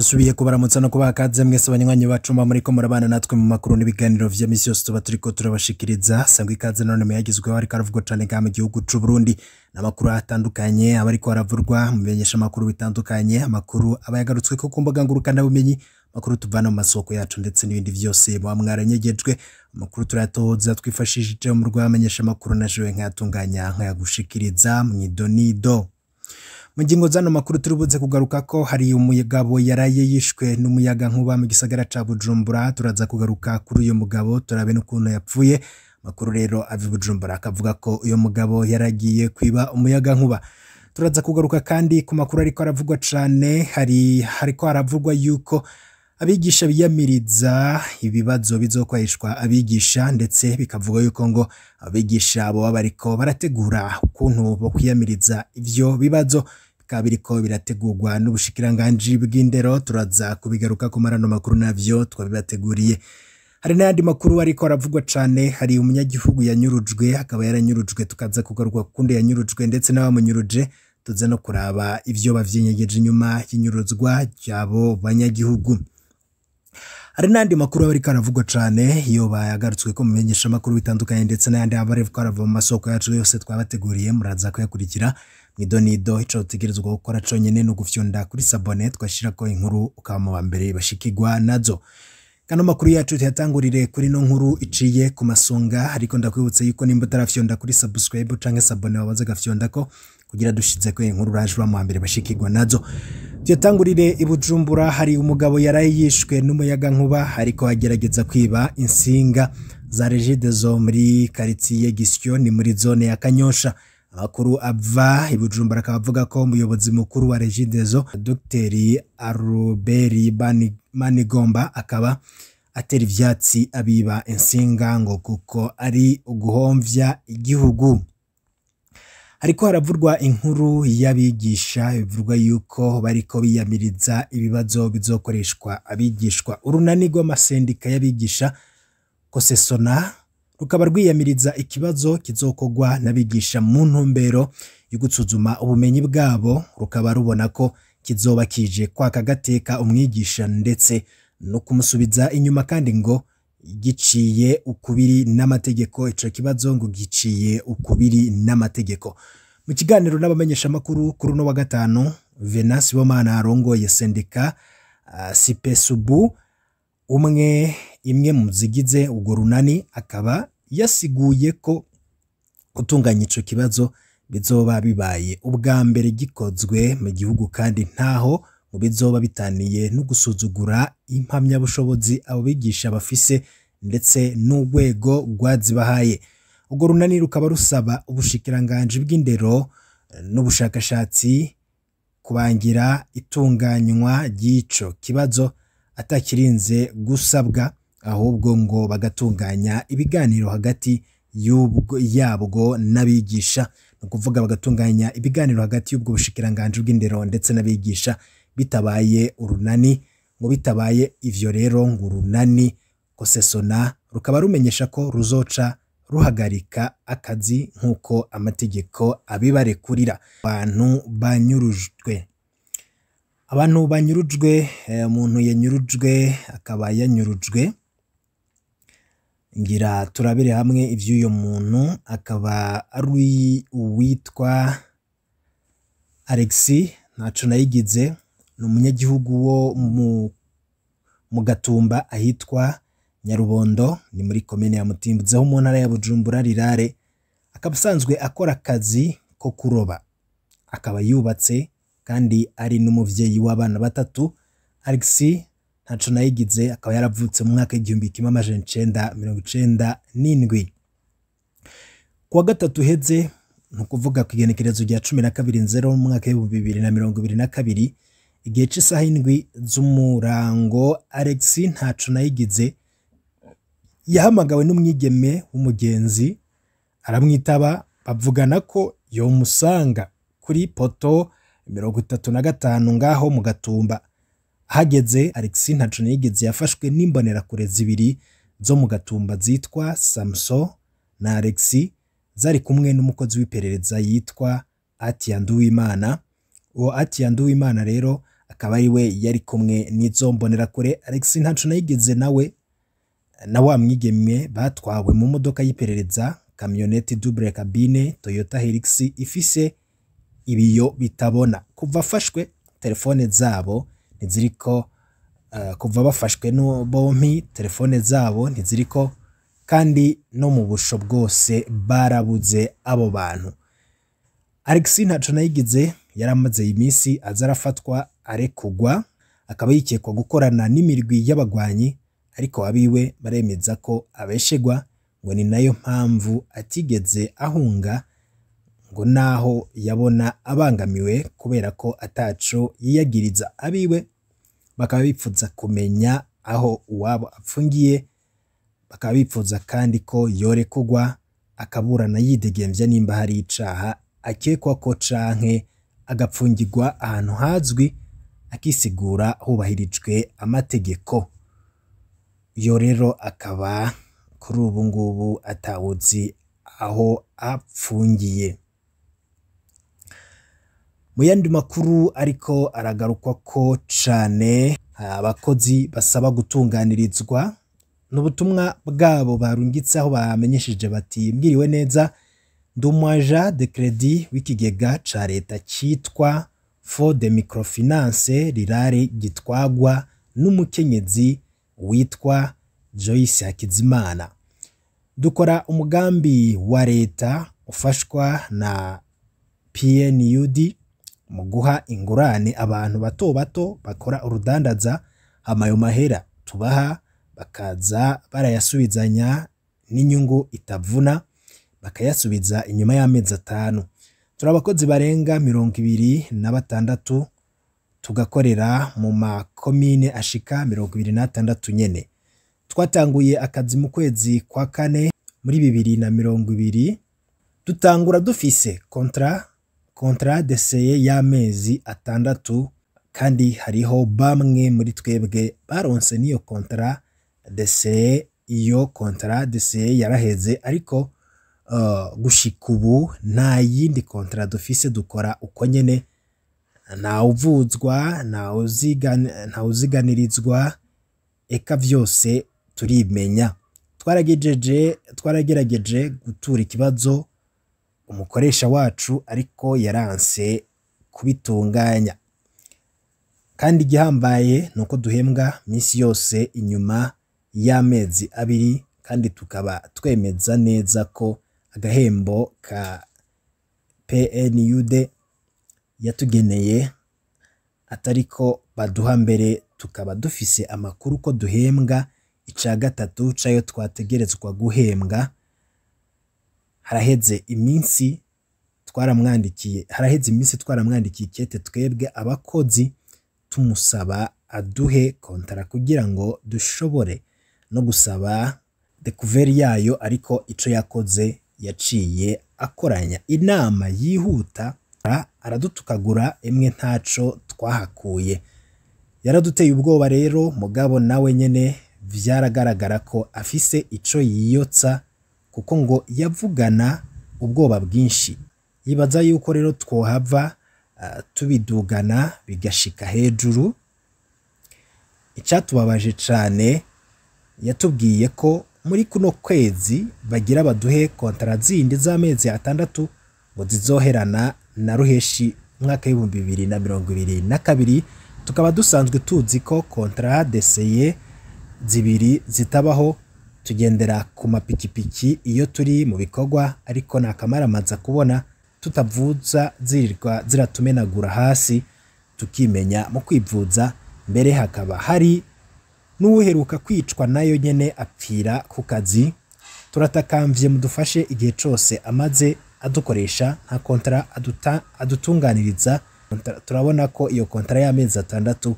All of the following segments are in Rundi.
Subiye kubaramutsa no kubakaze mwese abanywanyi bacu muriko murabana natwe mu makuru n'ibiganiro vya misi yose tuba turiko turabashikiriza sangwa ikaze none muyagizweho ariko aravugwa cane nga mu gihugu c'u Burundi n'amakuru atandukanye abariko aravurwa mu bimenyesha makuru bitandukanye amakuru abayagarutswe ko kumbuga ngurukana bumenyi makuru tuvana mu masoko yacu ndetse n'ibindi vyose mwaranyegejwe amakuru turatoza twifashishije mu rwamenyesha makuru najewe nkatunganya nkayagushikiriza mwidonido. Mungingo zano makuru turubuze kugaruka ko hari umugabo yaraye yishwe n'umuyaga nkuba mu gisagara ca Bujumbura turaza kugaruka kuri uyo mugabo turabe n'ukuntu yapfuye makuru rero avi Bujumbura akavuga ko uyo mugabo yaragiye kwiba umuyaga nkuba turaza kugaruka kandi ku makuru ariko aravugwa cane hariko haravugwa yuko abigisha biyamiriza ibibazo bizokwahishwa abigisha ndetse bikavuga yuko ngo abigisha abo bariko barategura ukuntu bo kwiyamiriza ivyo bibazo kabiriko birategurwa n'ubushikiranganje bw'indero turaza kubigaruka ku marano makuru navyo twabibateguriye. Hari n'andi makuru ariko aravugwa cane hari umunyagihugu yanyurujwe akaba yaranyurujwe tukaza kugaruka kunde yanyurujwe ndetse n'abamunyuruje tuze no kuraba ivyo bavyinyegeje inyuma y'inyuruzwa ryabo banyagihugu. Hari n'andi makuru ariko aravugwa cane iyo bayagarutswe ko mumenyesha makuru bitandukanye ndetse n'andi abariko arava mu masoko yacu yose twabateguriye muraza kuyakurikira mwidonido ico utegerezwa gukora conyene no gufyonda kuri sabone twashira ko inkuru ukaba mu bambere bashikirwa nazo. Kano makuru yacu yatangurire kuri no nkuru iciye ku masonga ariko ndakwibutse yuko nimba utarafyonda kuri subscribe canke sabone wabaza gafyonda ko kugira dushize ko inkuru rajwa mu bambere bashikirwa nazo. Vyatangurire i Bujumbura hari umugabo yaraye yishwe n'umuyaga nkuba ariko agerageza kwiba insinga za Regideso muri quartier Gisyo ni muri zone ya Kanyosha. Amakuru ava i Bujumbura akavuga ko umuyobozi mukuru wa Regideso Dr. Aruberi Manigomba akaba atera ivyatsi abiba insinga ngo kuko ari uguhomvya igihugu. Ariko haravurwa inkuru y'abigisha bivurwa yuko bariko biyamiriza ibibazo bizokoreshwa abigishwa urunani rw'amasendika y'abigisha Kosesona rukaba rwiyamiriza ikibazo kizokogwa n'abigisha mu ntumbero yo gusuzuma ubumenyi bwabo rukaba rubona ko kizoba kije kwaka gateka umwigisha ndetse no kumusubiza inyuma kandi ngo giciye ukubiri n'amategeko ico kibazo ngo giciye ukubiri n'amategeko. Mu kiganiro n'abamenyesha makuru kuri no wa gatanu Venance Bomana arongoye sendika Sipesubu imwe mu zigize ugo runani akaba yasiguye ko gutunganya ico kibazo bizoba bibaye ubwa mbere gikozwe mu gihugu kandi ntaho mu bizoba bitaniye no gusuzugura impamya bushobozi abo bigisha bafise ndetse n'urwego rwazibahaye. Ugo runani rukaba rusaba ubushikiranganje bw'indero n'ubushakashatsi kubangira itunganywa ry'ico kibazo atakirinze gusabwa ahubwo ngo bagatunganya ibiganiro hagati yabwo n'abigisha no kuvuga bagatunganya ibiganiro hagati y'ubwo bushikiranganje bw'indero ndetse n'abigisha bitabaye urunani ngo bitabaye ivyo rero ngo urunani Kosesona rukaba rumenyesha ko ruzoca ruhagarika akazi nkuko amategeko abibarekurira. Abantu banyurujwe umuntu yanyurujwe akaba yanyurujwe ngira turabire hamwe ivy'uyo muntu akaba ari uwitwa Alexis ntaco nayigize n'umunyagihugu wo mu Gatumba ahitwa Nyarubondo ni muri komine ya Mutimbuzi ho mu ntara ya Bujumbura rirare akaba asanzwe akora akazi ko kuroba akaba yubatse kandi ari n'umuvyeyi w'abana batatu. Alexis ntaco nayigize akaba yaravutse mu mwaka w'1997 kuwa gatatu heze no kuvuga ku igenekerezo rya 12/0 mu mwaka w'2022 igihe c'isaha 7 z'umurango Alexis ntaco nayigize yahamagawe n'umwigeme w'umugenzi aramwitaba bavugana ko yomusanga kuri poto 35 ngaho mu Gatumba. Hageze Alexis ntaco nayigize yafashwe n'imbonera kure zibiri zo mu Gatumba zitwa Samso na Alexis zari kumwe n'umukozi w'iperereza yitwa Atiya Nduwimana. Uwo Atiya Nduwimana rero akaba ari we yari kumwe n'izo mbonerakure. Alex Ntaconayigize nawe na wa mwigeme batwawe mu modoka y'iperereza kamyoneti double cabine Toyota Hilux ifise ibiyo bitabona. Kuva afashwe telefone zabo ntiziriko, kuva bafashwe no bompi telefone zabo ntiziriko, kandi no mu busho bwose barabuze abo bantu. Alex Ntaconayigize yaramaze iminsi azarafatwa arekugwa, akaba yikekwa gukorana n'imirwi y'abagwanyi, ariko abiwe baremeza ko abeshegwa, ngo ni nayo mpamvu atigeze ahunga, ngo naho yabona abangamiwe kubera ko ataco yiyagiriza. Abiwe bakaba bipfuza kumenya aho uwabo apfungiye, bakaba bipfuza kandi ko yorekugwa akaburana yidegemvya nimba hari icaha akekwa ko, canke agapfungirwa ahantu hazwi akisigura hubahirijwe amategeko. Yo rero akaba kuri ubu ngubu atawuzi aho apfungiye. Mu yandi makuru ariko aragarukwa ko cane, abakozi basaba gutunganirizwa n'ubutumwa bwabo barungitse aho bamenyesheje bati mbwiriwe neza, ndumwaja de credit w'ikigega ca leta citwa Fond de Microfinance Rirare gitwagwa n'umukenyezi witwa Joyce Hakizimana. Dukora umugambi wa leta ufashwa na PNUD mu guha ingurane abantu bato bato bakora urudandaza, amayo mahera tubaha bakaza barayasubizanya n'inyungu itavuna, bakayasubiza inyuma y'amezi 5. Turabakozi barenga 26 tugakorera mu makomine ashika 26 nyene. Twatanguye akazi mu kwezi kwa 4 muri 2020, dutangura dufise contrat d'essai y'amezi 6, kandi hariho bamwe muri twebwe baronse niyo contrat d'essai. Iyo contrat d'essai yaraheze, ariko gushika ubu nta yindi contrat dufise, dukora uko nyene, nta uvuzwa, nta uziganirizwa, eka vyose turimenya. Twaragerageje gutura ikibazo umukoresha wacu, ariko yaranse kubitunganya, kandi gihambaye nuko duhembwa misi yose inyuma y'amezi 2, kandi tukaba twemeza neza ko agahembo ka PNUD yatugeneye atariko baduha, mbere tukaba dufise amakuru ko duhembwa ica gatatu cayo twategerezwa guhembwa. Haraheze iminsi twaramwandikiye ikete twebwe abakozi tumusaba aduhe kontara kugira ngo dushobore no gusaba découvert yayo, ariko ico yakoze yaciye akoranya inama yihuta aradutukagura emwe ntaco twahakuye. Yaraduteye ubwoba rero, mugabo nawe nyene vyaragaragara ko afise ico yiyotsa, kuko ngo yavugana ubwoba bwinshi. Yibaza yuko rero twohava tubidugana bigashika hejuru. Icatubabaje cane, yatubwiye ko muri kuno kwezi bagira baduhe kontara zindi z'amezi 6 ngo zizoherana na ruheshi mwaka w'2022. Tukaba dusanzwe tuzi ko kontara d'essai zibiri zitabaho, tugendera ku mapikipiki iyo turi mu bikorwa, ariko nakamaramaza kubona tutavuza zirirwa ziratumenagura hasi, tukimenya mu kwivuza. Mbere hakaba hari n'uheruka kwicwa nayo nyene apfira ku kazi. Turatakamvye mudufashe igihe cose amaze adukoresha nta kontara adutunganiriza. Turabona ko iyo kontara y'amezi 6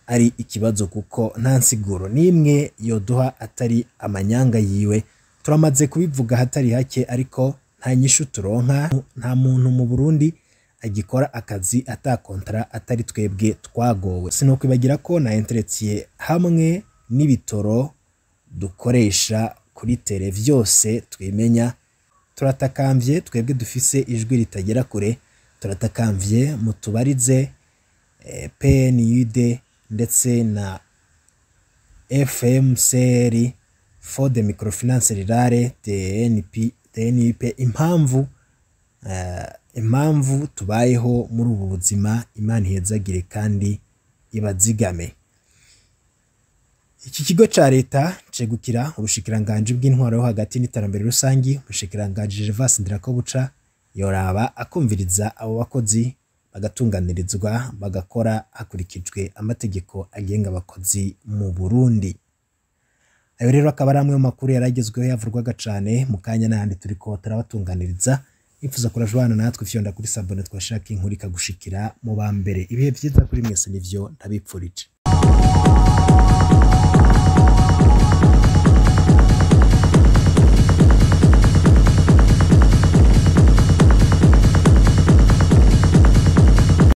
ari ikibazo, kuko nta nsiguro nimwe yoduha atari amanyanga yiwe. Turamaze kubivuga hatari hake, ariko nta nyishu turonka. Nta muntu mu Burundi agikora akazi ata kontara atari twebwe twagowe. Sinokwibagira ko na entretien hamwe n'ibitoro dukoresha kuri tele vyose twimenya. Turatakamvye twebwe dufise ijwi ritagera kure, turatakamvye mutubarize PNUD ndetse na FMCR for the microfinance rurale TNP impamvu tubayeho muri ubu buzima. Imana ihezagire kandi ibazigame. Iki kigo ca leta cegukira ubushikiranganje bw'intwaro yo hagati n'iterambere rusangi. Ubushikiranganje Gervas Ndirakobuca yoraba akumviriza abo bakozi bagatunganirizwa bagakora hakurikijwe amategeko agenga abakozi mu Burundi. Ayo rero akaba ari amwe mu makuru yaragezweho yavurwaga cane mu kanya n'ahandi turiko turabatunganiriza. Ifuza kurajwana natwe fyonda kuri sabone twashaka inkuru ikagushikira mu bambere. Ibihe vyiza kuri mwese nivyo ntabipfurije.